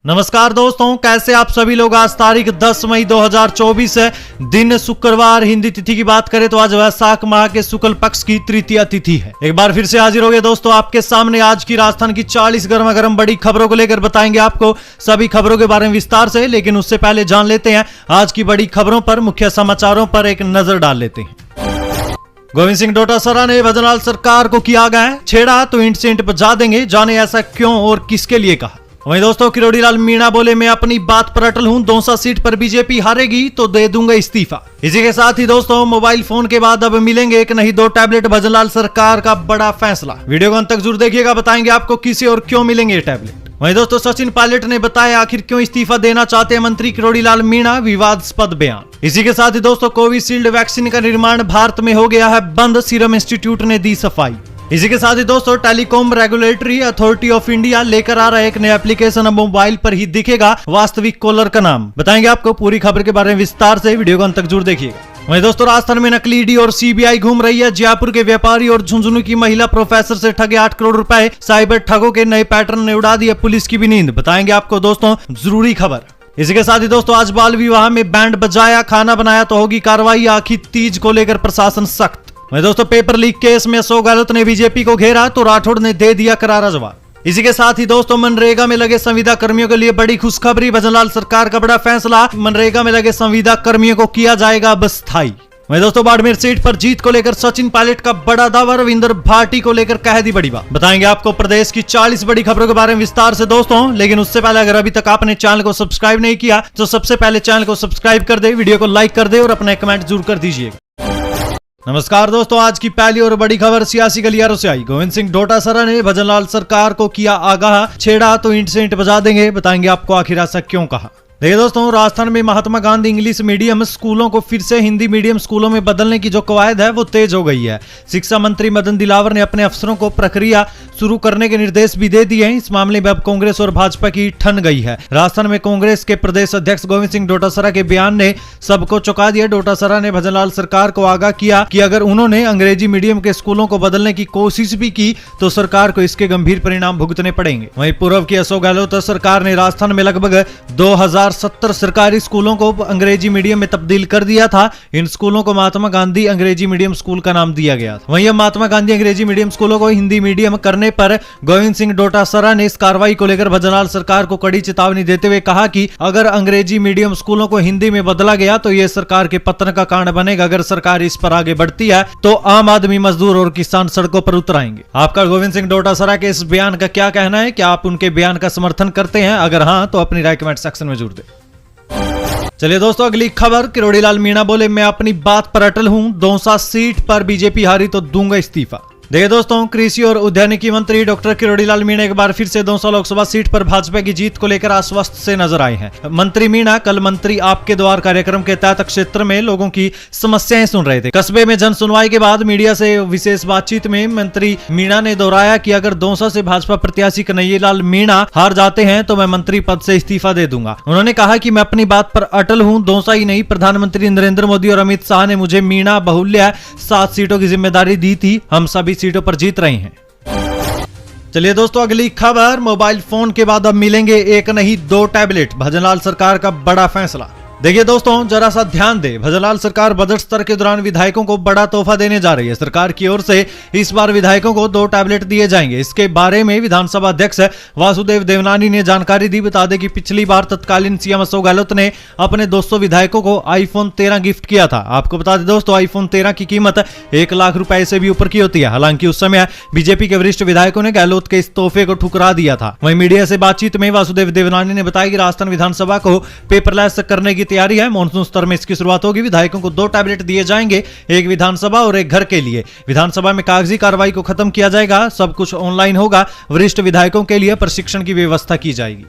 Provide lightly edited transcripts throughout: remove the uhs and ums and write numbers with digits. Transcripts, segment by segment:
नमस्कार दोस्तों, कैसे आप सभी लोग। आज तारीख 10 मई 2024 है, दिन शुक्रवार। हिंदी तिथि की बात करें तो आज वैशाख माह के शुक्ल पक्ष की तृतीया तिथि है। एक बार फिर से हाजिर हो गए दोस्तों आपके सामने आज की राजस्थान की 40 गर्मा गर्म बड़ी खबरों को लेकर। बताएंगे आपको सभी खबरों के बारे में विस्तार से, लेकिन उससे पहले जान लेते हैं आज की बड़ी खबरों पर, मुख्य समाचारों पर एक नजर डाल लेते हैं। गोविंद सिंह डोटासरा ने भजनलाल सरकार को किया गया छेड़ा तो ईंट से ईंट बजा देंगे, जाने ऐसा क्यों और किसके लिए कहा। वहीं दोस्तों किरोड़ीलाल मीणा बोले, मैं अपनी बात पर अटल हूं, दौसा सीट पर बीजेपी हारेगी तो दे दूंगा इस्तीफा। इसी के साथ ही दोस्तों मोबाइल फोन के बाद अब मिलेंगे एक नहीं दो टैबलेट, भजनलाल सरकार का बड़ा फैसला। वीडियो को अंत तक जरूर देखिएगा, बताएंगे आपको किसे और क्यों मिलेंगे ये टैबलेट। वहीं दोस्तों सचिन पायलट ने बताया आखिर क्यों इस्तीफा देना चाहते हैं मंत्री किरोड़ीलाल मीणा, विवादास्पद बयान। इसी के साथ ही दोस्तों कोविशील्ड वैक्सीन का निर्माण भारत में हो गया है बंद, सीरम इंस्टीट्यूट ने दी सफाई। इसी के साथ ही दोस्तों telecom regulatory authority of India लेकर आ रहा है एक नया एप्लीकेशन, अब मोबाइल पर ही दिखेगा वास्तविक कॉलर का नाम। बताएंगे आपको पूरी खबर के बारे में विस्तार से, वीडियो को अंत तक जरूर देखिएगा। वहीं दोस्तों राजस्थान में नकली ईडी और सीबीआई घूम रही है। जयपुर के व्यापारी और झुंझुनू की महिला प्रोफेसर से ठगे 8 करोड़ रुपए, साइबर ठगों के नए पैटर्न ने उड़ा दिया पुलिस की भी नींद। बताएंगे आपको दोस्तों जरूरी खबर। इसी के साथ ही दोस्तों आज बाल विवाह में बैंड बजाया, खाना बनाया तो होगी कार्रवाई, आखिर तीज को लेकर प्रशासन सख्त। मैं दोस्तों पेपर लीक केस में अशोक गहलोत ने बीजेपी को घेरा तो राठौड़ ने दे दिया करारा जवाब। इसी के साथ ही दोस्तों मनरेगा में लगे संविदा कर्मियों के लिए बड़ी खुशखबरी, भजनलाल सरकार का बड़ा फैसला, मनरेगा में लगे संविदा कर्मियों को किया जाएगा अब स्थायी। मैं दोस्तों बाड़मेर सीट पर जीत को लेकर सचिन पायलट का बड़ा दावा, रविंद्र भाटी को लेकर कह दी बड़ी बात। बताएंगे आपको प्रदेश की 40 बड़ी खबरों के बारे में विस्तार से दोस्तों, लेकिन उससे पहले अगर अभी तक आपने चैनल को सब्सक्राइब नहीं किया तो सबसे पहले चैनल को सब्सक्राइब कर दे, वीडियो को लाइक कर दे और अपना कमेंट जरूर कर दीजिएगा। नमस्कार दोस्तों, आज की पहली और बड़ी खबर सियासी गलियारों से आई। गोविंद सिंह डोटासरा ने भजनलाल सरकार को किया आगाह, छेड़ा तो ईंट से ईंट बजा देंगे। बताएंगे आपको आखिर ऐसा क्यों कहा। देखिए दोस्तों राजस्थान में महात्मा गांधी इंग्लिश मीडियम स्कूलों को फिर से हिंदी मीडियम स्कूलों में बदलने की जो कवायद है वो तेज हो गई है। शिक्षा मंत्री मदन दिलावर ने अपने अफसरों को प्रक्रिया शुरू करने के निर्देश भी दे दिए हैं। इस मामले में अब कांग्रेस और भाजपा की ठन गई है। राजस्थान में कांग्रेस के प्रदेश अध्यक्ष गोविंद सिंह डोटासरा के बयान ने सबको चौंका दिया। डोटासरा ने भजनलाल सरकार को आगाह किया कि अगर उन्होंने अंग्रेजी मीडियम के स्कूलों को बदलने की कोशिश भी की तो सरकार को इसके गंभीर परिणाम भुगतने पड़ेंगे। वहीं पूर्व की अशोक गहलोत सरकार ने राजस्थान में लगभग 2070 सरकारी स्कूलों को अंग्रेजी मीडियम में तब्दील कर दिया था। इन स्कूलों को महात्मा गांधी अंग्रेजी मीडियम स्कूल का नाम दिया गया था। वहीं अब महात्मा गांधी अंग्रेजी मीडियम स्कूलों को हिंदी मीडियम करने पर गोविंद सिंह डोटासरा ने इस कार्रवाई को लेकर भजनलाल सरकार को कड़ी चेतावनी देते हुए कहा कि अगर अंग्रेजी मीडियम स्कूलों को हिंदी में बदला गया तो यह सरकार के पतन का कारण बनेगा। अगर सरकार इस पर आगे बढ़ती है तो आम आदमी, मजदूर और किसान सड़कों पर उतर आएंगे। आपका गोविंद सिंह डोटासरा के इस बयान का क्या कहना है? क्या आप उनके बयान का समर्थन करते हैं? अगर हाँ तो अपनी राय कमेंट सेक्शन में जरूर दें। चलिए दोस्तों अगली खबर। किरोड़ीलाल मीणा बोले, मैं अपनी बात पर अटल हूं, दौसा सीट पर बीजेपी हारी तो दूंगा इस्तीफा। देखिए दोस्तों कृषि और उद्यानिकी मंत्री डॉक्टर किरोड़ीलाल मीणा एक बार फिर से दौसा लोकसभा सीट पर भाजपा की जीत को लेकर आश्वस्त से नजर आए हैं। मंत्री मीणा कल मंत्री आपके द्वार कार्यक्रम के तहत क्षेत्र में लोगों की समस्याएं सुन रहे थे। कस्बे में जन सुनवाई के बाद मीडिया से विशेष बातचीत में मंत्री मीणा ने दोहराया कि अगर दौसा से भाजपा प्रत्याशी कन्हैयालाल मीणा हार जाते हैं तो मैं मंत्री पद से इस्तीफा दे दूंगा। उन्होंने कहा कि मैं अपनी बात पर अटल हूं, दौसा ही नहीं प्रधानमंत्री नरेंद्र मोदी और अमित शाह ने मुझे मीणा बहुल्य 7 सीटों की जिम्मेदारी दी थी, हम सभी सीटों पर जीत रहे हैं। चलिए दोस्तों अगली खबर। मोबाइल फोन के बाद अब मिलेंगे एक नहीं दो टैबलेट, भजनलाल सरकार का बड़ा फैसला। देखिए दोस्तों जरा सा ध्यान दे, भजनलाल सरकार बजट सत्र के दौरान विधायकों को बड़ा तोहफा देने जा रही है। सरकार की ओर से इस बार विधायकों को 2 टैबलेट दिए जाएंगे। इसके बारे में विधानसभा अध्यक्ष वासुदेव देवनानी ने जानकारी दी। बता दें कि पिछली बार तत्कालीन सीएम अशोक गहलोत ने अपने 200 विधायकों को आईफोन 13 गिफ्ट किया था। आपको बता दें दोस्तों आईफोन 13 की कीमत 1 लाख रुपए से भी ऊपर की होती है। हालांकि उस समय बीजेपी के वरिष्ठ विधायकों ने गहलोत के इस तोहफे को ठुकरा दिया था। वहीं मीडिया से बातचीत में वासुदेव देवनानी ने बताया कि राजस्थान विधानसभा को पेपरलेस करने की तैयारी है। मॉनसून स्तर में इसकी शुरुआत होगी। विधायकों को 2 टैबलेट दिए जाएंगे, एक विधानसभा और एक घर के लिए। विधानसभा में कागजी कार्रवाई को खत्म किया जाएगा, सब कुछ ऑनलाइन होगा। वरिष्ठ विधायकों के लिए प्रशिक्षण की व्यवस्था की जाएगी।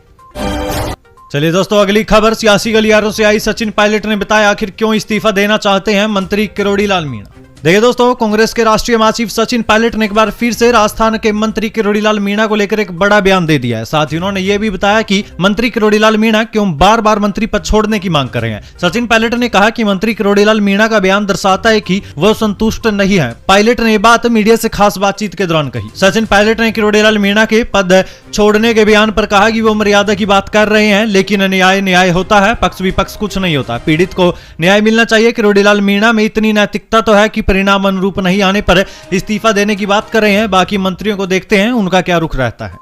चलिए दोस्तों अगली खबर सियासी गलियारों से आई। सचिन पायलट ने बताया आखिर क्यों इस्तीफा देना चाहते हैं मंत्री किरोड़ीलाल मीणा। देखिए दोस्तों, कांग्रेस के राष्ट्रीय महासचिव सचिन पायलट ने एक बार फिर से राजस्थान के मंत्री किरोड़ीलाल मीणा को लेकर एक बड़ा बयान दे दिया है। साथ ही उन्होंने ये भी बताया कि मंत्री किरोड़ीलाल मीणा क्यों बार बार मंत्री पद छोड़ने की मांग कर रहे हैं। सचिन पायलट ने कहा कि मंत्री किरोड़ीलाल मीणा का बयान दर्शाता है कि वह संतुष्ट नहीं है। पायलट ने ये बात मीडिया से खास बातचीत के दौरान कही। सचिन पायलट ने किरोड़ीलाल मीणा के पद छोड़ने के बयान पर कहा कि वो मर्यादा की बात कर रहे हैं, लेकिन न्याय होता है, पक्ष विपक्ष कुछ नहीं होता। पीड़ित को न्याय मिलना चाहिए। किरोड़ीलाल मीणा में इतनी नैतिकता तो है कि परिणाम अनुरूप नहीं आने पर इस्तीफा देने की बात कर रहे हैं। बाकी मंत्रियों को देखते हैं उनका क्या रुख रहता है।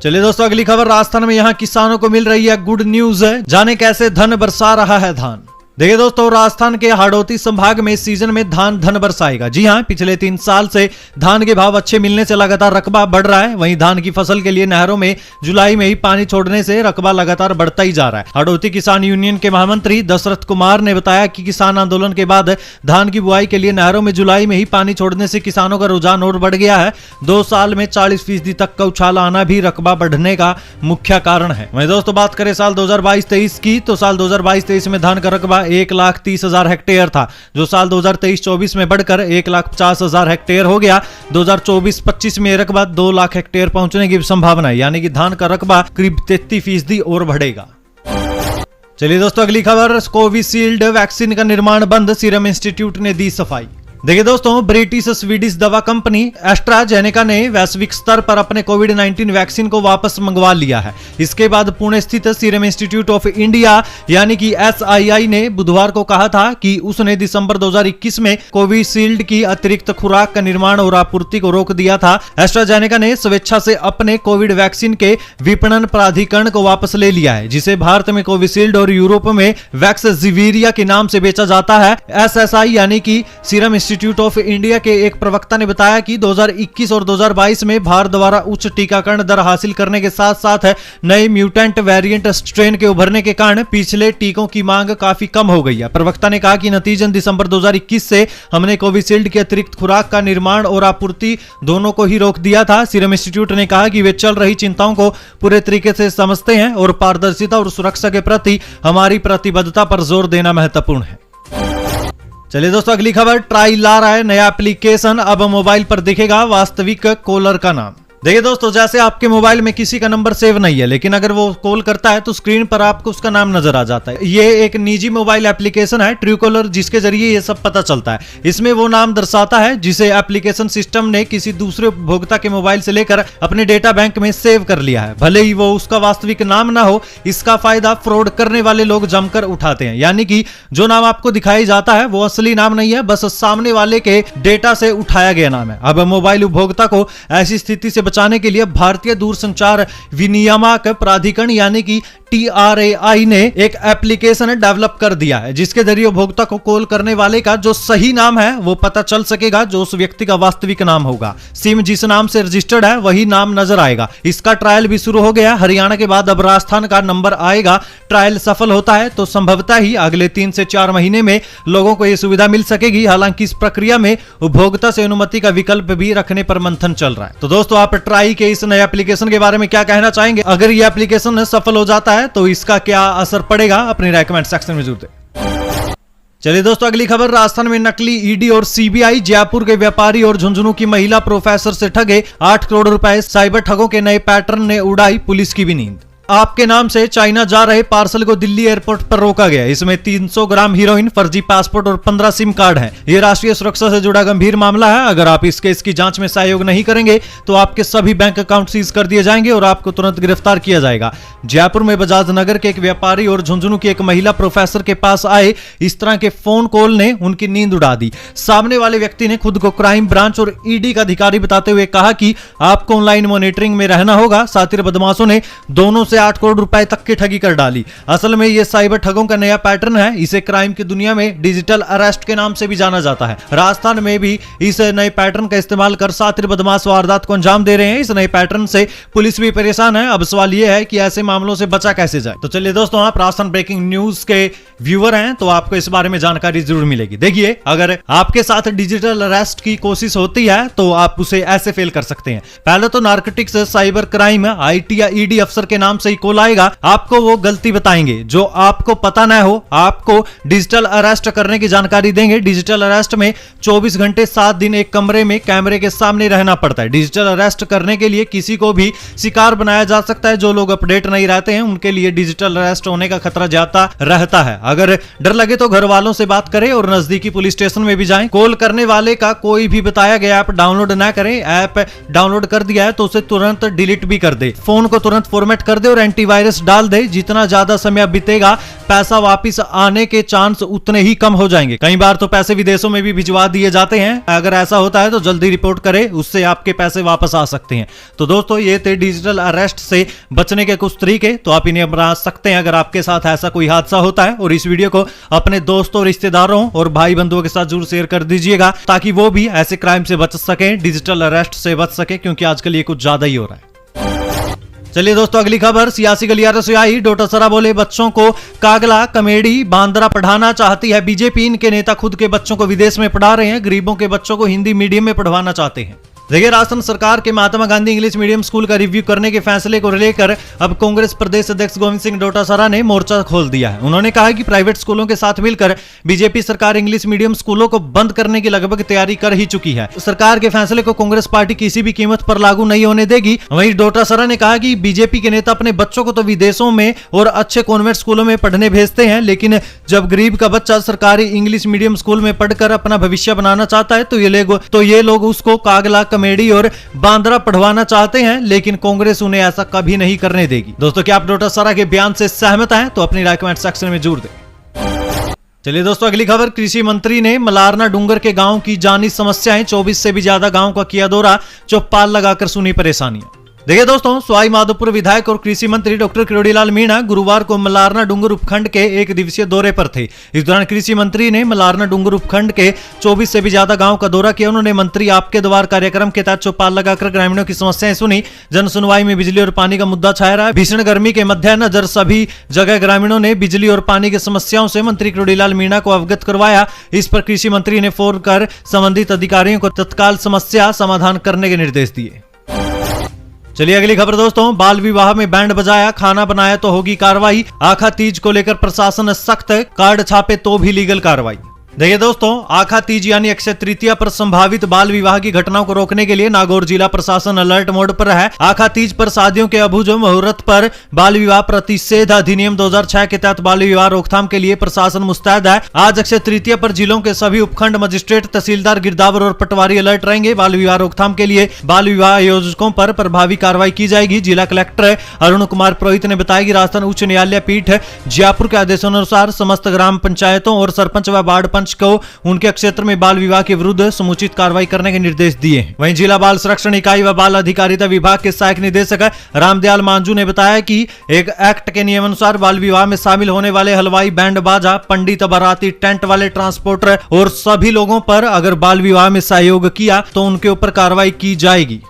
चलिए दोस्तों, अगली खबर राजस्थान में यहाँ किसानों को मिल रही है गुड न्यूज है। जाने कैसे धन बरसा रहा है धान। देखिए दोस्तों, राजस्थान के हाड़ौती संभाग में इस सीजन में धन बरसाएगा। जी हां, पिछले 3 साल से धान के भाव अच्छे मिलने से लगातार रकबा बढ़ रहा है। वहीं धान की फसल के लिए नहरों में जुलाई में ही पानी छोड़ने से रकबा लगातार बढ़ता ही जा रहा है। हाड़ौती किसान यूनियन के महामंत्री दशरथ कुमार ने बताया कि किसान आंदोलन के बाद धान की बुआई के लिए नहरों में जुलाई में ही पानी छोड़ने से किसानों का रुझान और बढ़ गया है। 2 साल में 40% तक का उछाल आना भी रकबा बढ़ने का मुख्य कारण है। वहीं दोस्तों, बात करें साल 2022-23 की, तो साल 2022-23 में धान का रकबा 1,30,000 हेक्टेयर था, जो साल 2023-24 में बढ़कर 1,50,000 हेक्टेयर हो गया। 2024-25 में रकबा 2 लाख हेक्टेयर पहुंचने की संभावना है, यानी कि धान का रकबा करीब 33% और बढ़ेगा। चलिए दोस्तों, अगली खबर, कोविशील्ड वैक्सीन का निर्माण बंद, सीरम इंस्टीट्यूट ने दी सफाई। देखिए दोस्तों, ब्रिटिश स्वीडिश दवा कंपनी एस्ट्राजेनेका ने वैश्विक स्तर पर अपने कोविड-19 वैक्सीन को वापस मंगवा लिया है। इसके बाद पुणे स्थित सीरम इंस्टीट्यूट ऑफ इंडिया यानी कि SII ने बुधवार को कहा था कि उसने दिसंबर 2021 में कोविशील्ड की अतिरिक्त खुराक का निर्माण और आपूर्ति को रोक दिया था। एस्ट्राजेनेका ने स्वेच्छा से अपने कोविड वैक्सीन के विपणन प्राधिकरण को वापस ले लिया है, जिसे भारत में कोविशील्ड और यूरोप में वैक्सजीविरिया के नाम से बेचा जाता है। SSI यानी कि सीरम इंस्टीट्यूट ऑफ इंडिया के एक प्रवक्ता ने बताया कि 2021 और 2022 में भारत द्वारा उच्च टीकाकरण दर हासिल करने के साथ साथ नए म्यूटेंट वेरिएंट स्ट्रेन के उभरने के कारण पिछले टीकों की मांग काफी कम हो गई है। प्रवक्ता ने कहा कि नतीजन दिसंबर 2021 से हमने कोविशील्ड की अतिरिक्त खुराक का निर्माण और आपूर्ति दोनों को ही रोक दिया था। सीरम इंस्टीट्यूट ने कहा कि वे चल रही चिंताओं को पूरे तरीके से समझते हैं और पारदर्शिता और सुरक्षा के प्रति हमारी प्रतिबद्धता पर जोर देना महत्वपूर्ण है। चलिए दोस्तों, अगली खबर, ट्राई ला रहा है नया एप्लीकेशन, अब मोबाइल पर दिखेगा वास्तविक कॉलर का नाम। देखिए दोस्तों, जैसे आपके मोबाइल में किसी का नंबर सेव नहीं है, लेकिन अगर वो कॉल करता है तो स्क्रीन पर आपको उसका नाम नजर आ जाता है। ये एक निजी मोबाइल एप्लीकेशन है ट्रू कॉलर, जिसके जरिए ये सब पता चलता है। इसमें वो नाम दर्शाता है जिसे एप्लीकेशन सिस्टम ने किसी दूसरे उपभोक्ता के मोबाइल से लेकर अपने डेटा बैंक में सेव कर लिया है। भले ही वो उसका वास्तविक नाम ना हो, इसका फायदा फ्रॉड करने वाले लोग जमकर उठाते हैं। यानी कि जो नाम आपको दिखाई जाता है वो असली नाम नहीं है, बस सामने वाले के डेटा से उठाया गया नाम है। अब मोबाइल उपभोक्ता को ऐसी स्थिति से बचाने के लिए भारतीय दूरसंचार विनियामक प्राधिकरण यानी कि TRAI ने एक एप्लीकेशन डेवलप कर दिया है, जिसके जरिए उपभोक्ता को कॉल करने वाले का जो सही नाम है वो पता चल सकेगा, जो उस व्यक्ति का वास्तविक नाम होगा। सिम जिस नाम से रजिस्टर्ड है वही नाम नजर आएगा। इसका ट्रायल भी शुरू हो गया। हरियाणा के बाद अब राजस्थान का नंबर आएगा। ट्रायल सफल होता है तो संभवतः ही अगले 3 से 4 महीने में लोगों को यह सुविधा मिल सकेगी। हालांकि इस प्रक्रिया में उपभोक्ता से अनुमति का विकल्प भी रखने पर मंथन चल रहा है। तो दोस्तों, आप ट्राई के इस नए एप्लीकेशन के बारे में क्या कहना चाहेंगे? अगर यह एप्लीकेशन सफल हो जाता है तो इसका क्या असर पड़ेगा? अपनी राय कमेंट सेक्शन में जरूर दें। चलिए दोस्तों, अगली खबर, राजस्थान में नकली ईडी और सीबीआई, जयपुर के व्यापारी और झुंझुनू की महिला प्रोफेसर से ठगे 8 करोड़ रुपए। साइबर ठगों के नए पैटर्न ने उड़ाई पुलिस की भी नींद। आपके नाम से चाइना जा रहे पार्सल को दिल्ली एयरपोर्ट पर रोका गया। इसमें 300 ग्राम हीरोइन, फर्जी पासपोर्ट और 15 सिम कार्ड हैं। यह राष्ट्रीय सुरक्षा से जुड़ा गंभीर मामला है। अगर आप इस केस की जांच में सहयोग नहीं करेंगे तो आपके सभी बैंक अकाउंट सीज कर दिए जाएंगे और आपको तुरंत गिरफ्तार किया जाएगा। जयपुर में बजाज नगर के एक व्यापारी और झुंझुनू की एक महिला प्रोफेसर के पास आए इस तरह के फोन कॉल ने उनकी नींद उड़ा दी। सामने वाले व्यक्ति ने खुद को क्राइम ब्रांच और ईडी का अधिकारी बताते हुए कहा कि आपको ऑनलाइन मॉनिटरिंग में रहना होगा। साथ ही बदमाशों ने दोनों से 8 करोड़ रुपए तक की ठगी कर डाली। असल में यह साइबर ठगों का नया पैटर्न है। इसे क्राइम की दुनिया में डिजिटल अरेस्ट के नाम से भी जाना जाता है। राजस्थान में भी इस नए पैटर्न का इस्तेमाल कर सातिर बदमाश वारदात को अंजाम दे रहे हैं। इस नए पैटर्न से पुलिस भी परेशान है। अब सवाल यह है कि ऐसे मामलों से बचा कैसे जाए। तो चलिए दोस्तों, आप राजस्थान ब्रेकिंग न्यूज के व्यूअर हैं तो आपको इस बारे में जानकारी जरूर मिलेगी। देखिए, अगर आपके साथ डिजिटल अरेस्ट की कोशिश होती है तो आप उसे ऐसे फेल कर सकते हैं। पहले तो नार्कोटिक्स, साइबर क्राइम, IT या ED अफसर के नाम से ही कॉल आएगा, आपको वो गलती बताएंगे जो आपको पता न हो, आपको डिजिटल अरेस्ट करने की जानकारी देंगे। डिजिटल अरेस्ट में 24 घंटे 7 दिन एक कमरे में कैमरे के सामने रहना पड़ता है। डिजिटल अरेस्ट करने के लिए किसी को भी शिकार बनाया जा सकता है। जो लोग अपडेट नहीं रहते हैं उनके लिए डिजिटल अरेस्ट होने का खतरा ज्यादा रहता है। अगर डर लगे तो घर वालों से बात करें और नजदीकी पुलिस स्टेशन में भी जाएं। कॉल करने वाले का कोई भी बताया गया ऐप डाउनलोड ना करें। ऐप डाउनलोड कर दिया है तो उसे तुरंत डिलीट भी कर दे। फोन को तुरंत फॉर्मेट कर दे और एंटीवायरस डाल दे। जितना ज्यादा समय बीतेगा पैसा वापिस आने के चांस उतने ही कम हो जाएंगे। कई बार तो पैसे विदेशों में भी भिजवा दिए जाते हैं। अगर ऐसा होता है तो जल्दी रिपोर्ट करें, उससे आपके पैसे वापस आ सकते हैं। तो दोस्तों ये थे डिजिटल अरेस्ट से बचने के कुछ तरीके, तो आप इन्हें अपना सकते हैं अगर आपके साथ ऐसा कोई हादसा होता है। और इस वीडियो को अपने दोस्तों, रिश्तेदारों और भाई बंधुओं के साथ जरूर शेयर कर दीजिएगा ताकि वो भी ऐसे क्राइम से बच सके, डिजिटल अरेस्ट से बच सके, क्योंकि आजकल ये कुछ ज्यादा ही हो रहा है। चलिए दोस्तों अगली खबर सियासी गलियारों से आई। डोटासरा बोले बच्चों को कागला कमेडी बांद्रा पढ़ाना चाहती है बीजेपी। इनके नेता खुद के बच्चों को विदेश में पढ़ा रहे हैं, गरीबों के बच्चों को हिंदी मीडियम में पढ़वाना चाहते हैं। देखिए राजस्थान सरकार के Mahatma Gandhi English medium school का रिव्यू करने के फैसले को लेकर अब कांग्रेस प्रदेश अध्यक्ष गोविंद सिंह डोटासरा ने मोर्चा खोल दिया है। उन्होंने कहा कि प्राइवेट स्कूलों के साथ मिलकर बीजेपी सरकार इंग्लिश मीडियम स्कूलों को बंद करने की लगभग तैयारी कर ही चुकी है। सरकार के फैसले को कांग्रेस पार्टी किसी भी कीमत पर लागू नहीं होने देगी। वहीं डोटासरा ने कहा कि बीजेपी के नेता अपने बच्चों को तो विदेशों में और अच्छे कॉन्वेंट स्कूलों में पढ़ने भेजते हैं, लेकिन जब गरीब का बच्चा सरकारी इंग्लिश मीडियम स्कूल में पढ़कर अपना भविष्य बनाना चाहता है तो ये लोग उसको कागला कमेडी और बांद्रा पढ़वाना चाहते हैं, लेकिन कांग्रेस उन्हें ऐसा कभी नहीं करने देगी। दोस्तों क्या आप डोटासरा के बयान से सहमत हैं? तो अपनी राय कमेंट सेक्शन में जरूर दें। चलिए दोस्तों अगली खबर, कृषि मंत्री ने मलारना डूंगर के गांव की जानी समस्याएं। 24 से भी ज्यादा गांव का किया दौरा, चौपाल लगाकर सुनी परेशानियां। देखिए दोस्तों सवाई माधोपुर विधायक और कृषि मंत्री डॉक्टर किरोड़ीलाल मीणा गुरुवार को मलारना डूंगर उपखंड के एक दिवसीय दौरे पर थे। इस दौरान कृषि मंत्री ने मलारना डूंगर उपखंड के 24 से भी ज्यादा गांव का दौरा किया। उन्होंने मंत्री आपके द्वार कार्यक्रम के तहत चौपाल लगाकर ग्रामीणों की समस्याएं सुनी। जन सुनवाई में बिजली और पानी का मुद्दा छाया रहा। भीषण गर्मी के मद्देनजर सभी जगह ग्रामीणों ने बिजली और पानी की समस्याओं से मंत्री किरोड़ीलाल मीणा को अवगत करवाया। इस पर कृषि मंत्री ने फोन कर संबंधित अधिकारियों को तत्काल समस्या समाधान करने के निर्देश दिए। चलिए अगली खबर दोस्तों, बाल विवाह में बैंड बजाया, खाना बनाया तो होगी कार्रवाई। आखा तीज को लेकर प्रशासन सख्त, कार्ड छापे तो भी लीगल कार्रवाई। देखिए दोस्तों आखा तीज यानी अक्षय तृतीया पर संभावित बाल विवाह की घटनाओं को रोकने के लिए नागौर जिला प्रशासन अलर्ट मोड पर है। आखा तीज पर शादियों के अबूझ मुहूर्त पर बाल विवाह प्रतिषेध अधिनियम 2006 के तहत बाल विवाह रोकथाम के लिए प्रशासन मुस्तैद है। आज अक्षय तृतीया पर जिलों के सभी उपखंड मजिस्ट्रेट, तहसीलदार, गिरदावर और पटवारी अलर्ट रहेंगे। बाल विवाह रोकथाम के लिए बाल विवाह आयोजकों पर प्रभावी कार्रवाई की जाएगी। जिला कलेक्टर अरुण कुमार पुरोहित ने बताया कि राजस्थान उच्च न्यायालय पीठ जयपुर के आदेशानुसार समस्त ग्राम पंचायतों और सरपंच व वार्ड पंच को उनके क्षेत्र में बाल विवाह के विरुद्ध समुचित कार्रवाई करने के निर्देश दिए हैं। वहीं जिला बाल संरक्षण इकाई व बाल अधिकारिता विभाग के सहायक निदेशक रामदयाल मांझू ने बताया कि एक एक्ट के नियमानुसार बाल विवाह में शामिल होने वाले हलवाई, बैंड बाजा, पंडित, बाराती, टेंट वाले, ट्रांसपोर्टर और सभी लोगों पर अगर बाल विवाह में सहयोग किया तो उनके ऊपर कार्रवाई की जाएगी।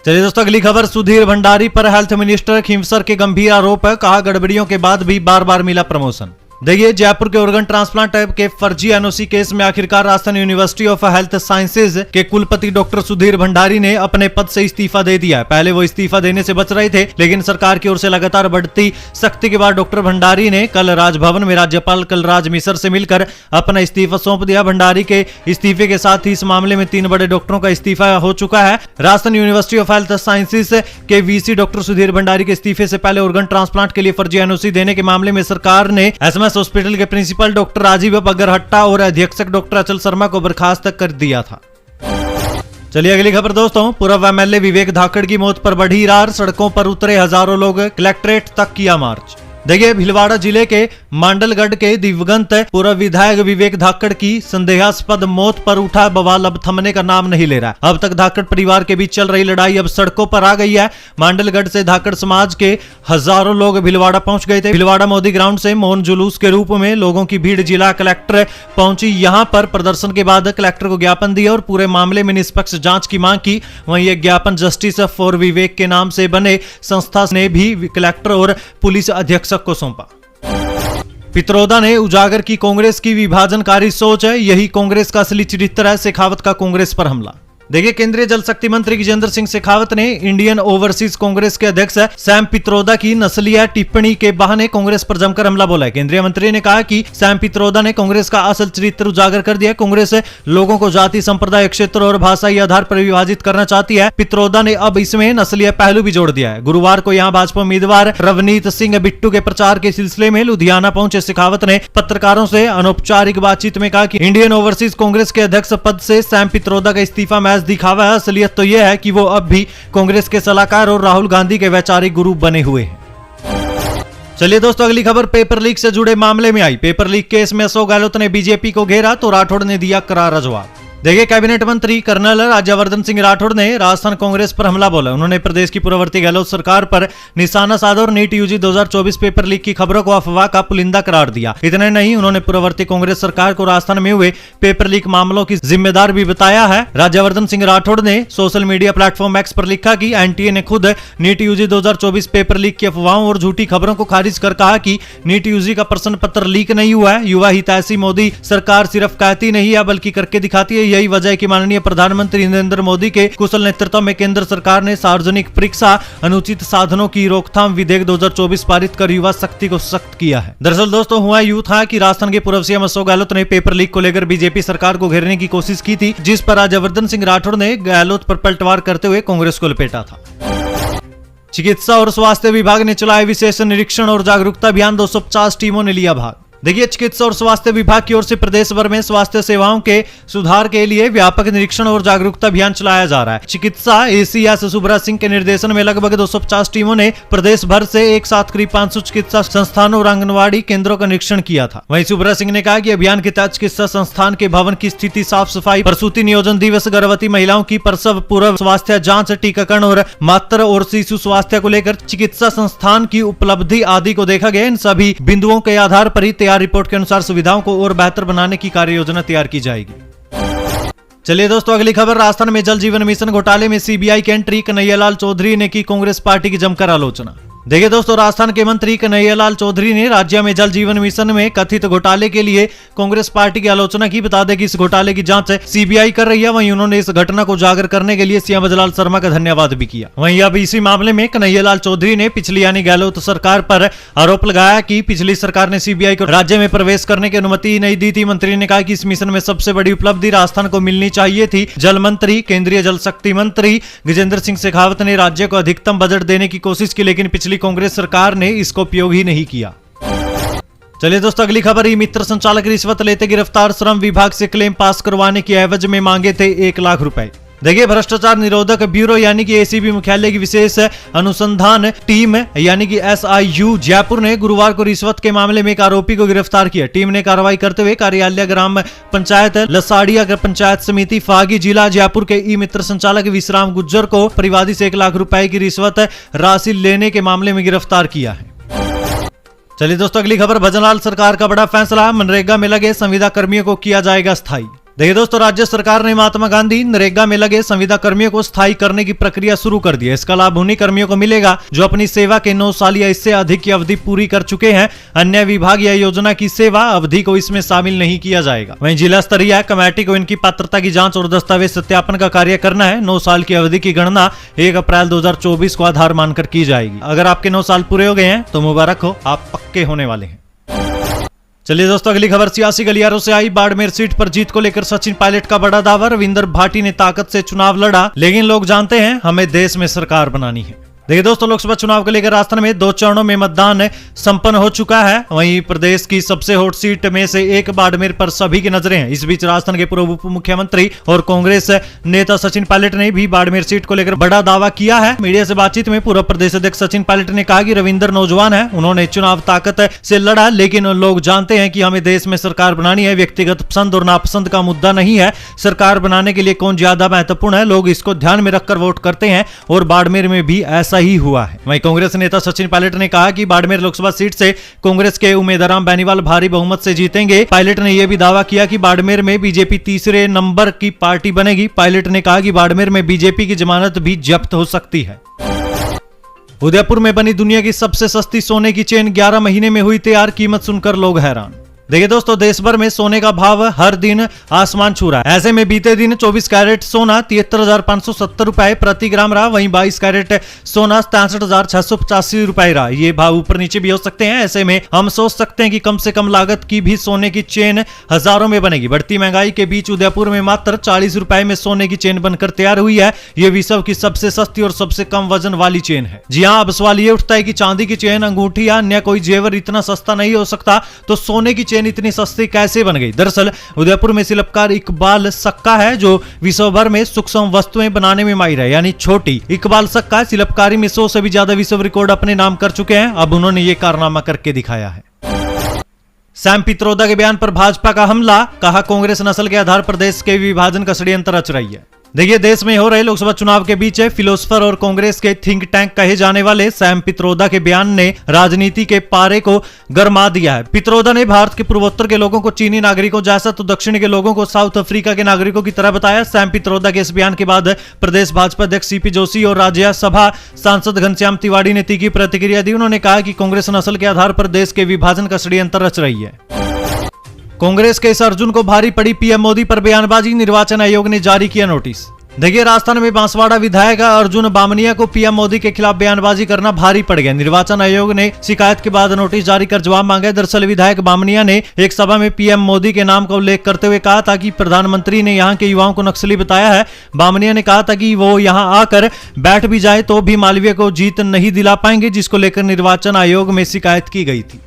चलिए दोस्तों अगली खबर, सुधीर भंडारी पर हेल्थ मिनिस्टर खिंवसर के गंभीर आरोप है। कहा गड़बड़ियों के बाद भी बार बार मिला प्रमोशन। देखिए जयपुर के ऑर्गन ट्रांसप्लांट के फर्जी एनओसी केस में आखिरकार Rajasthan university of health sciences के कुलपति डॉक्टर सुधीर भंडारी ने अपने पद से इस्तीफा दे दिया है। पहले वो इस्तीफा देने से बच रहे थे, लेकिन सरकार की ओर से लगातार बढ़ती सख्ती के बाद डॉक्टर भंडारी ने कल राजभवन में राज्यपाल कलराज मिश्र से मिलकर अपना इस्तीफा सौंप दिया। भंडारी के इस्तीफे के साथ ही इस मामले में 3 बड़े डॉक्टरों का इस्तीफा हो चुका है। Rajasthan university of health sciences के वीसी डॉक्टर सुधीर भंडारी के इस्तीफे से पहले ऑर्गन ट्रांसप्लांट के लिए फर्जी एनओसी देने के मामले में सरकार ने एसएमएस हॉस्पिटल के प्रिंसिपल डॉक्टर राजीव बगरहट्टा और अधीक्षक डॉक्टर अचल शर्मा को बर्खास्त कर दिया था। चलिए अगली खबर दोस्तों, पूर्व एमएलए विवेक धाकड़ की मौत पर बढ़ी रार, सड़कों पर उतरे हजारों लोग, कलेक्ट्रेट तक किया मार्च। देखिए भीलवाड़ा जिले के मांडलगढ़ के दिवंगत पूर्व विधायक विवेक धाकड़ की संदेहास्पद मौत पर उठा बवाल अब थमने का नाम नहीं ले रहा है। अब तक धाकड़ परिवार के बीच चल रही लड़ाई अब सड़कों पर आ गई है। मांडलगढ़ से धाकड़ समाज के हजारों लोग भीलवाड़ा पहुंच गए थे। भीलवाड़ा मोदी ग्राउंड से मौन जुलूस के रूप में लोगों की भीड़ जिला कलेक्टर पहुंची। यहां पर प्रदर्शन के बाद कलेक्टर को ज्ञापन दिया और पूरे मामले में निष्पक्ष जांच की मांग की। वहीं एक ज्ञापन जस्टिस फॉर विवेक के नाम से बने संस्था ने भी कलेक्टर और पुलिस अधीक्षक को सौंपा। पित्रोदा ने उजागर की कांग्रेस की विभाजनकारी सोच है, यही कांग्रेस का असली चरित्र है, शेखावत का कांग्रेस पर हमला। देखिए, केंद्रीय जल शक्ति मंत्री गजेंद्र सिंह शेखावत ने इंडियन ओवरसीज कांग्रेस के अध्यक्ष सैम पित्रोदा की नस्लीय टिप्पणी के बहाने कांग्रेस पर जमकर हमला बोला है। केंद्रीय मंत्री ने कहा कि सैम पित्रोदा ने कांग्रेस का असल चरित्र उजागर कर दिया। कांग्रेस लोगों को जाति, संप्रदाय, क्षेत्र और भाषाई आधार पर विभाजित करना चाहती है। पित्रोदा ने अब इसमें नस्लीय पहलू भी जोड़ दिया है। गुरुवार को यहां भाजपा उम्मीदवार रवनीत सिंह बिट्टू के प्रचार के सिलसिले में लुधियाना पहुंचे शेखावत ने पत्रकारों से अनौपचारिक बातचीत में कहा कि इंडियन ओवरसीज कांग्रेस के अध्यक्ष पद से सैम पित्रोदा का इस्तीफा महज दिखावा है। असलियत तो यह है कि वो अब भी कांग्रेस के सलाहकार और राहुल गांधी के वैचारिक गुरु बने हुए हैं। चलिए दोस्तों, अगली खबर पेपर लीक से जुड़े मामले में आई। पेपर लीक केस में अशोक गहलोत ने बीजेपी को घेरा तो राठौड़ ने दिया करारा जवाब। देखिए, कैबिनेट मंत्री कर्नल राज्यवर्धन सिंह राठौड़ ने राजस्थान कांग्रेस पर हमला बोला। उन्होंने प्रदेश की पूर्ववर्ती गहलोत सरकार पर निशाना साधा और नीट यूजी 2024 पेपर लीक की खबरों को अफवाह का पुलिंदा करार दिया। इतना नहीं, उन्होंने पूर्ववर्ती कांग्रेस सरकार को राजस्थान में हुए पेपर लीक मामलों की जिम्मेदार भी बताया है। राज्यवर्धन सिंह राठौड़ ने सोशल मीडिया प्लेटफॉर्म एक्स पर लिखा कि एनटीए ने खुद नीट यूजी 2024 पेपर लीक की अफवाहों और झूठी खबरों को खारिज कर कहा कि नीट यूजी का प्रश्न पत्र लीक नहीं हुआ है। युवा हितैषी मोदी सरकार सिर्फ कहती नहीं है बल्कि करके दिखाती है। यही वजह है कि माननीय प्रधानमंत्री नरेंद्र मोदी के कुशल नेतृत्व में केंद्र सरकार ने सार्वजनिक परीक्षा अनुचित साधनों की रोकथाम विधेयक 2024 पारित कर युवा शक्ति को सख्त किया है। दरअसल दोस्तों, हुआ यूं था कि राजस्थान के पूर्व सीएम अशोक गहलोत ने पेपर लीक को लेकर बीजेपी सरकार को घेरने की कोशिश की थी, जिस पर राज्यवर्धन सिंह राठौड़ ने गहलोत पर पलटवार करते हुए कांग्रेस को लपेटा था। चिकित्सा और स्वास्थ्य विभाग ने चलाया विशेष निरीक्षण और जागरूकता अभियान। 250 टीमों ने लिया भाग। देखिए, चिकित्सा और स्वास्थ्य विभाग की ओर से प्रदेश भर में स्वास्थ्य सेवाओं के सुधार के लिए व्यापक निरीक्षण और जागरूकता अभियान चलाया जा रहा है। चिकित्सा एसीएस सुब्रत सिंह के निर्देशन में लगभग 250 टीमों ने प्रदेश भर से एक साथ करीब 500 चिकित्सा संस्थानों और आंगनबाड़ी केंद्रों का निरीक्षण किया था। वहीं सुब्रत सिंह ने कहा कि अभियान के तहत चिकित्सा संस्थान के भवन की स्थिति, साफ सफाई, प्रसूति नियोजन दिवस, गर्भवती महिलाओं की प्रसव पूर्व स्वास्थ्य जाँच, टीकाकरण और मातृ और शिशु स्वास्थ्य को लेकर चिकित्सा संस्थान की उपलब्धि आदि को देखा गया। इन सभी बिंदुओं के आधार पर ही रिपोर्ट के अनुसार सुविधाओं को और बेहतर बनाने की कार्य योजना तैयार की जाएगी। चलिए दोस्तों, अगली खबर राजस्थान में जल जीवन मिशन घोटाले में सीबीआई की एंट्री। कन्हैयालाल चौधरी ने की कांग्रेस पार्टी की जमकर आलोचना। देखिए दोस्तों, राजस्थान के मंत्री कन्हैयालाल चौधरी ने राज्य में जल जीवन मिशन में कथित घोटाले के लिए कांग्रेस पार्टी की आलोचना की। बता दें कि इस घोटाले की जांच सीबीआई कर रही है। वहीं उन्होंने इस घटना को उजागर करने के लिए सीएम बजलाल शर्मा का धन्यवाद भी किया। वहीं अब इसी मामले में कन्हैयालाल चौधरी ने पिछली यानी गहलोत सरकार पर आरोप लगाया कि पिछली सरकार ने सीबीआई को राज्य में प्रवेश करने की अनुमति नहीं दी थी। मंत्री ने कहा कि इस मिशन में सबसे बड़ी उपलब्धि राजस्थान को मिलनी चाहिए थी। जल मंत्री, केंद्रीय जल शक्ति मंत्री गजेंद्र सिंह शेखावत ने राज्य को अधिकतम बजट देने की कोशिश की, लेकिन पिछली कांग्रेस सरकार ने इसको उपयोग ही नहीं किया। चलिए दोस्तों, अगली खबर। ई मित्र संचालक रिश्वत लेते गिरफ्तार। श्रम विभाग से क्लेम पास करवाने की एवज में मांगे थे 1 लाख रुपए। देखिए, भ्रष्टाचार निरोधक ब्यूरो यानी कि एसीबी मुख्यालय की विशेष अनुसंधान टीम यानी कि एसआईयू जयपुर ने गुरुवार को रिश्वत के मामले में एक आरोपी को गिरफ्तार किया। टीम ने कार्रवाई करते हुए कार्यालय ग्राम पंचायत लसाड़िया पंचायत समिति फागी जिला जयपुर के ई मित्र संचालक विश्राम गुज्जर को परिवादी से 1 लाख रुपए की रिश्वत राशि लेने के मामले में गिरफ्तार किया है। चलिए दोस्तों, अगली खबर। भजनलाल सरकार का बड़ा फैसला। मनरेगा में लगे संविदा कर्मियों को किया जाएगा स्थायी। देखिए दोस्तों, राज्य सरकार ने महात्मा गांधी नरेगा में लगे संविदा कर्मियों को स्थायी करने की प्रक्रिया शुरू कर दी है। इसका लाभ उन्हीं कर्मियों को मिलेगा जो अपनी सेवा के 9 साल या इससे अधिक की अवधि पूरी कर चुके हैं। अन्य विभाग या योजना की सेवा अवधि को इसमें शामिल नहीं किया जाएगा। वहीं जिला स्तरीय कमेटी को इनकी पात्रता की जांच और दस्तावेज सत्यापन का कार्य करना है। 9 साल की अवधि की गणना 1 अप्रैल 2024 को आधार मानकर की जाएगी। अगर आपके 9 साल पूरे हो गए हैं तो मुबारक हो, आप पक्के होने वाले हैं। चलिए दोस्तों, अगली खबर सियासी गलियारों से आई। बाड़मेर सीट पर जीत को लेकर सचिन पायलट का बड़ा दावा। रविंदर भाटी ने ताकत से चुनाव लड़ा, लेकिन लोग जानते हैं हमें देश में सरकार बनानी है। देखिए दोस्तों, लोकसभा चुनाव को लेकर राजस्थान में 2 चरणों में मतदान संपन्न हो चुका है। वहीं प्रदेश की सबसे हॉट सीट में से एक बाड़मेर पर सभी की नजरें हैं। इस बीच राजस्थान के पूर्व उप मुख्यमंत्री और कांग्रेस नेता सचिन पायलट ने भी बाड़मेर सीट को लेकर बड़ा दावा किया है। मीडिया से बातचीत में पूर्व प्रदेश अध्यक्ष सचिन पायलट ने कहा कि रविंदर नौजवान है, उन्होंने चुनाव ताकत से लड़ा, लेकिन लोग जानते हैं कि हमें देश में सरकार बनानी है। व्यक्तिगत पसंद और नापसंद का मुद्दा नहीं है। सरकार बनाने के लिए कौन ज्यादा महत्वपूर्ण है, लोग इसको ध्यान में रखकर वोट करते हैं और बाड़मेर में भी ऐसा ही हुआ है। कांग्रेस नेता सचिन पायलट ने कहा कि बाड़मेर लोकसभा सीट से कांग्रेस के उम्मीदवार बेनीवाल भारी बहुमत से जीतेंगे। पायलट ने यह भी दावा किया कि बाड़मेर में बीजेपी तीसरे नंबर की पार्टी बनेगी। पायलट ने कहा कि बाड़मेर में बीजेपी की जमानत भी जब्त हो सकती है। उदयपुर में बनी दुनिया की सबसे सस्ती सोने की चेन 11 महीने में हुई तैयार। कीमत सुनकर लोग हैरान। देखिए दोस्तों, देश भर में सोने का भाव हर दिन आसमान छू रहा है। ऐसे में बीते दिन 24 कैरेट सोना 73,570 रुपए प्रति ग्राम रहा, वहीं 22 कैरेट सोना 63,685 रुपए रहा। ये भाव ऊपर नीचे भी हो सकते हैं। ऐसे में हम सोच सकते हैं कि कम से कम लागत की भी सोने की चेन हजारों में बनेगी। बढ़ती महंगाई के बीच उदयपुर में मात्र 40 रुपए में सोने की चेन बनकर तैयार हुई है। ये विश्व की सबसे सस्ती और सबसे कम वजन वाली चेन है। जी हाँ, अब सवाल ये उठता है कि चांदी की चेन, अंगूठी या अन्य कोई जेवर इतना सस्ता नहीं हो सकता, तो सोने की चेन इतनी सस्ती कैसे बन गई? दरअसल उदयपुर में शिल्पकार इकबाल सक्का है, जो विश्व भर में सूक्ष्म वस्तुएं बनाने में माहिर है, यानी छोटी। इकबाल सक्का शिल्पकारी में 100 से भी ज्यादा विश्व रिकॉर्ड अपने नाम कर चुके हैं। अब उन्होंने ये कारनामा करके दिखाया है। सैम पित्रोदा के बयान पर भाजपा का हमला, कहा कांग्रेस नस्ल के आधार पर देश के विभाजन का षड्यंत्र रच रही है। देखिए, देश में हो रहे लोकसभा चुनाव के बीच फिलोसफर और कांग्रेस के थिंक टैंक कहे जाने वाले सैम पित्रोदा के बयान ने राजनीति के पारे को गरमा दिया है। पित्रोदा ने भारत के पूर्वोत्तर के लोगों को चीनी नागरिकों जैसा तो दक्षिण के लोगों को साउथ अफ्रीका के नागरिकों की तरह बताया। सैम पित्रोदा के इस बयान के बाद प्रदेश भाजपा अध्यक्ष सीपी जोशी और राज्यसभा सांसद घनश्याम तिवारी ने तीखी प्रतिक्रिया दी। उन्होंने कहा कि कांग्रेस नस्ल के आधार पर देश के विभाजन का षड्यंत्र रच रही है। कांग्रेस के इस अर्जुन को भारी पड़ी पीएम मोदी पर बयानबाजी, निर्वाचन आयोग ने जारी किया नोटिस। देखिए, राजस्थान में बांसवाड़ा विधायक अर्जुन बामनिया को पीएम मोदी के खिलाफ बयानबाजी करना भारी पड़ गया। निर्वाचन आयोग ने शिकायत के बाद नोटिस जारी कर जवाब मांगा। दरअसल विधायक बामनिया ने एक सभा में पीएम मोदी के नाम का उल्लेख करते हुए कहा था कि प्रधानमंत्री ने यहां के युवाओं को नक्सली बताया है। बामनिया ने कहा था कि वो यहां आकर बैठ भी जाए तो भी मालवीय को जीत नहीं दिला पाएंगे, जिसको लेकर निर्वाचन आयोग में शिकायत की गई थी।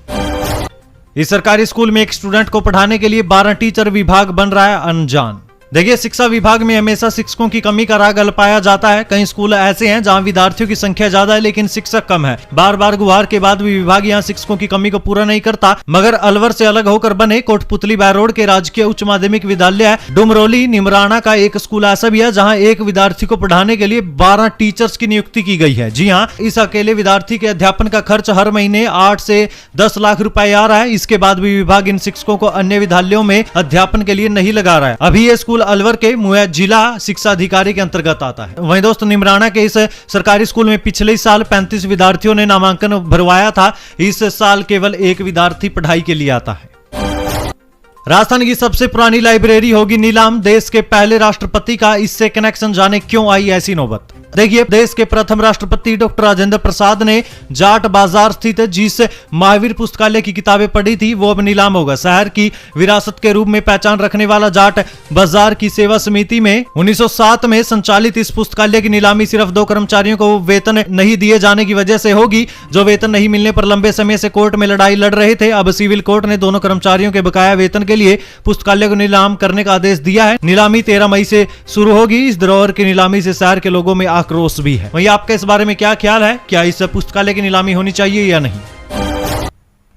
इस सरकारी स्कूल में एक स्टूडेंट को पढ़ाने के लिए 12 टीचर, विभाग बन रहा है अनजान। देखिए, शिक्षा विभाग में हमेशा शिक्षकों की कमी का राग अल्पाया जाता है। कई स्कूल ऐसे हैं जहां विद्यार्थियों की संख्या ज्यादा है लेकिन शिक्षक कम है। बार बार गुहार के बाद भी विभाग यहां शिक्षकों की कमी को पूरा नहीं करता। मगर अलवर से अलग होकर बने कोटपुतली बैरोड के राजकीय उच्च माध्यमिक विद्यालय डुमरोली निमराना का एक स्कूल ऐसा भी है जहाँ एक विद्यार्थी को पढ़ाने के लिए 12 टीचर्स की नियुक्ति की गई है। जी हाँ, इस अकेले विद्यार्थी के अध्यापन का खर्च हर महीने 8 से 10 लाख रुपए आ रहा है। इसके बाद भी विभाग इन शिक्षकों को अन्य विद्यालयों में अध्यापन के लिए नहीं लगा रहा है। अभी ये स्कूल अलवर के मुहैया जिला शिक्षा अधिकारी के अंतर्गत आता है। वहीं दोस्तों, निमराना के इस सरकारी स्कूल में पिछले साल 35 विद्यार्थियों ने नामांकन भरवाया था। इस साल केवल एक विद्यार्थी पढ़ाई के लिए आता है। राजस्थान की सबसे पुरानी लाइब्रेरी होगी नीलाम, देश के पहले राष्ट्रपति का इससे कनेक्शन, जाने क्यों आई ऐसी नौबत। देखिए, देश के प्रथम राष्ट्रपति डॉक्टर राजेंद्र प्रसाद ने जाट बाजार स्थित जिस महावीर पुस्तकालय की किताबें पढ़ी थी वो अब नीलाम होगा। शहर की विरासत के रूप में पहचान रखने वाला जाट बाजार की सेवा समिति में 1907 में संचालित इस पुस्तकालय की नीलामी सिर्फ 2 कर्मचारियों को वेतन नहीं दिए जाने की वजह से होगी, जो वेतन नहीं मिलने पर लंबे समय से कोर्ट में लड़ाई लड़ रहे थे। अब सिविल कोर्ट ने दोनों कर्मचारियों के बकाया वेतन के लिए पुस्तकालय को नीलाम करने का आदेश दिया है। नीलामी 13 मई से शुरू होगी। इस धरोहर की नीलामी से शहर के लोगों में आक्रोश भी है। वहीं आपका इस बारे में क्या ख्याल है? क्या इस पुस्तकालय की नीलामी होनी चाहिए या नहीं?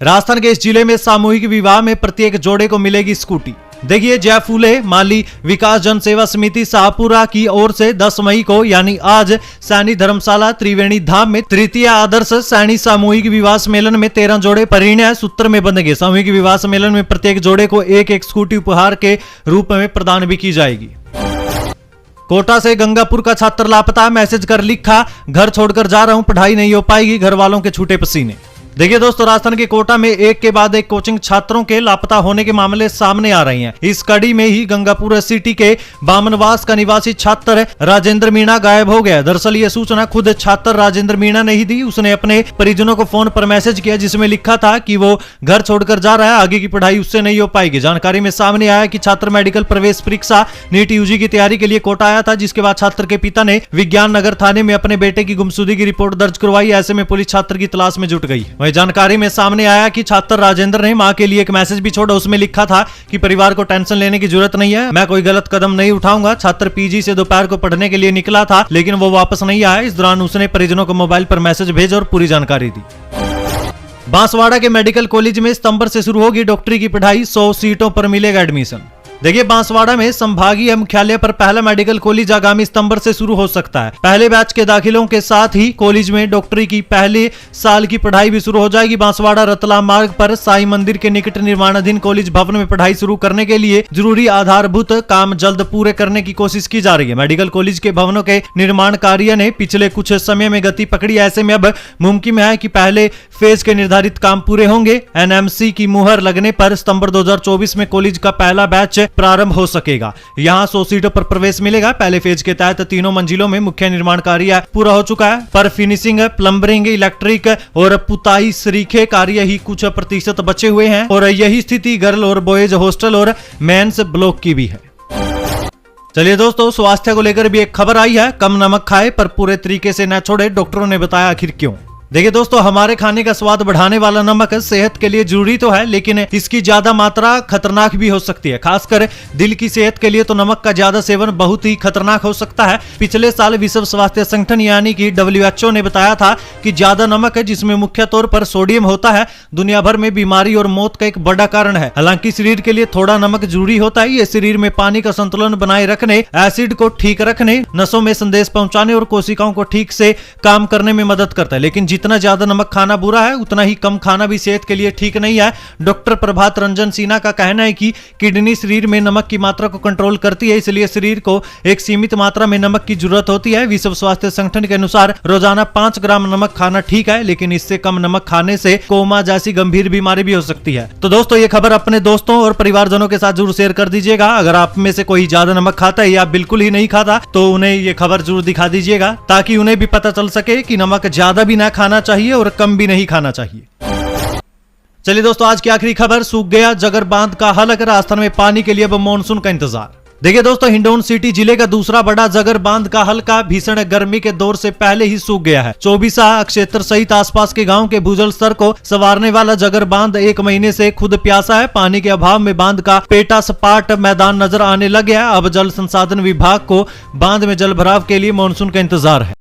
राजस्थान के इस जिले में सामूहिक विवाह में प्रत्येक जोड़े को मिलेगी स्कूटी। देखिए, जय फूले माली विकास जन सेवा समिति शाहपुरा की ओर से 10 मई को यानी आज सैनी धर्मशाला त्रिवेणी धाम में तृतीय आदर्श सैनी सामूहिक विवाह सम्मेलन में 13 जोड़े परिणय सूत्र में बंधेंगे। सामूहिक विवाह सम्मेलन में प्रत्येक जोड़े को एक स्कूटी उपहार के रूप में प्रदान भी की जाएगी। कोटा से गंगापुर का छात्र लापता, मैसेज कर लिखा घर छोड़कर जा रहा हूं, पढ़ाई नहीं हो पाएगी, घर वालों के छूटे पसीने। देखिए दोस्तों, राजस्थान के कोटा में एक के बाद एक कोचिंग छात्रों के लापता होने के मामले सामने आ रहे हैं। इस कड़ी में ही गंगापुर सिटी के बामनवास का निवासी छात्र राजेंद्र मीणा गायब हो गया। दरअसल ये सूचना खुद छात्र राजेंद्र मीणा ने ही दी। उसने अपने परिजनों को फोन पर मैसेज किया जिसमें लिखा था कि वो घर छोड़कर जा रहा है, आगे की पढ़ाई उससे नहीं हो पाएगी। जानकारी में सामने आया कि छात्र मेडिकल प्रवेश परीक्षा नीट यूजी की तैयारी के लिए कोटा आया था, जिसके बाद छात्र के पिता ने विज्ञान नगर थाने में अपने बेटे की गुमशुदगी की रिपोर्ट दर्ज करवाई। ऐसे में पुलिस छात्र की तलाश में जुट गई। वहीं जानकारी में सामने आया कि छात्र राजेंद्र ने मां के लिए एक मैसेज भी छोड़ा। उसमें लिखा था कि परिवार को टेंशन लेने की जरूरत नहीं है, मैं कोई गलत कदम नहीं उठाऊंगा। छात्र पीजी से दोपहर को पढ़ने के लिए निकला था लेकिन वो वापस नहीं आया। इस दौरान उसने परिजनों को मोबाइल पर मैसेज भेजा और पूरी जानकारी दी। बांसवाड़ा के मेडिकल कॉलेज में सितंबर से शुरू होगी डॉक्टरी की पढ़ाई, 100 सीटों पर मिलेगा एडमिशन। देखिए, बांसवाड़ा में संभागीय मुख्यालय पर पहला मेडिकल कॉलेज आगामी सितंबर से शुरू हो सकता है। पहले बैच के दाखिलों के साथ ही कॉलेज में डॉक्टरी की पहले साल की पढ़ाई भी शुरू हो जाएगी। बांसवाड़ा रतलाम मार्ग पर साई मंदिर के निकट निर्माणाधीन कॉलेज भवन में पढ़ाई शुरू करने के लिए जरूरी आधारभूत काम जल्द पूरे करने की कोशिश की जा रही है। मेडिकल कॉलेज के भवनों के निर्माण कार्य ने पिछले कुछ समय में गति पकड़ी। ऐसे में अब मुमकिन है कि पहले फेज के निर्धारित काम पूरे होंगे। एनएमसी की मुहर लगने पर सितंबर 2024 में कॉलेज का पहला बैच प्रारंभ हो सकेगा। यहाँ 100 सीटों पर प्रवेश मिलेगा। पहले फेज के तहत 3 मंजिलों में मुख्य निर्माण कार्य पूरा हो चुका है, पर फिनिशिंग, प्लम्बरिंग, इलेक्ट्रिक और पुताई सरीखे कार्य ही कुछ प्रतिशत बचे हुए हैं। और यही स्थिति गर्ल और बॉयज हॉस्टल और मेंस ब्लॉक की भी है। चलिए दोस्तों, स्वास्थ्य को लेकर भी एक खबर आई है। कम नमक खाए पर पूरे तरीके से न छोड़े, डॉक्टरों ने बताया आखिर क्यों। देखिए दोस्तों, हमारे खाने का स्वाद बढ़ाने वाला नमक सेहत के लिए जरूरी तो है, लेकिन इसकी ज्यादा मात्रा खतरनाक भी हो सकती है। खासकर दिल की सेहत के लिए तो नमक का ज्यादा सेवन बहुत ही खतरनाक हो सकता है। पिछले साल विश्व स्वास्थ्य संगठन यानी कि WHO ने बताया था कि ज्यादा नमक, जिसमें मुख्य तौर पर सोडियम होता है, दुनिया भर में बीमारी और मौत का एक बड़ा कारण है। हालांकि शरीर के लिए थोड़ा नमक जरूरी होता है। ये शरीर में पानी का संतुलन बनाए रखने, एसिड को ठीक रखने, नसों में संदेश पहुंचाने और कोशिकाओं को ठीक से काम करने में मदद करता है। लेकिन जितना ज्यादा नमक खाना बुरा है, उतना ही कम खाना भी सेहत के लिए ठीक नहीं है। डॉक्टर प्रभात रंजन सिन्हा का कहना है कि किडनी शरीर में नमक की मात्रा को कंट्रोल करती है, इसलिए शरीर को एक सीमित मात्रा में नमक की जरूरत होती है। विश्व स्वास्थ्य संगठन के अनुसार रोजाना 5 ग्राम नमक खाना ठीक है, लेकिन इससे कम नमक खाने से कोमा जैसी गंभीर बीमारी भी हो सकती है। तो दोस्तों, ये खबर अपने दोस्तों और परिवारजनों के साथ जरूर शेयर कर दीजिएगा। अगर आप में से कोई ज्यादा नमक खाता है या बिल्कुल ही नहीं खाता, तो उन्हें ये खबर जरूर दिखा दीजिएगा, ताकि उन्हें भी पता चल सके कि नमक ज्यादा भी ना खाना चाहिए और कम भी नहीं खाना चाहिए। चलिए दोस्तों, आज की आखिरी खबर, सूख गया जगर बांध का हलक, राजस्थान में पानी के लिए अब मानसून का इंतजार। देखिए दोस्तों, हिंडौन सिटी जिले का दूसरा बड़ा जगर बांध का हल्का भीषण गर्मी के दौर से पहले ही सूख गया है। 24 क्षेत्र सहित आसपास के गांव के भूजल स्तर को संवारने वाला जगर बांध 1 महीने से खुद प्यासा है। पानी के अभाव में बांध का पेटा सपाट मैदान नजर आने लग गया। अब जल संसाधन विभाग को बांध में जल भराव के लिए मानसून का इंतजार है।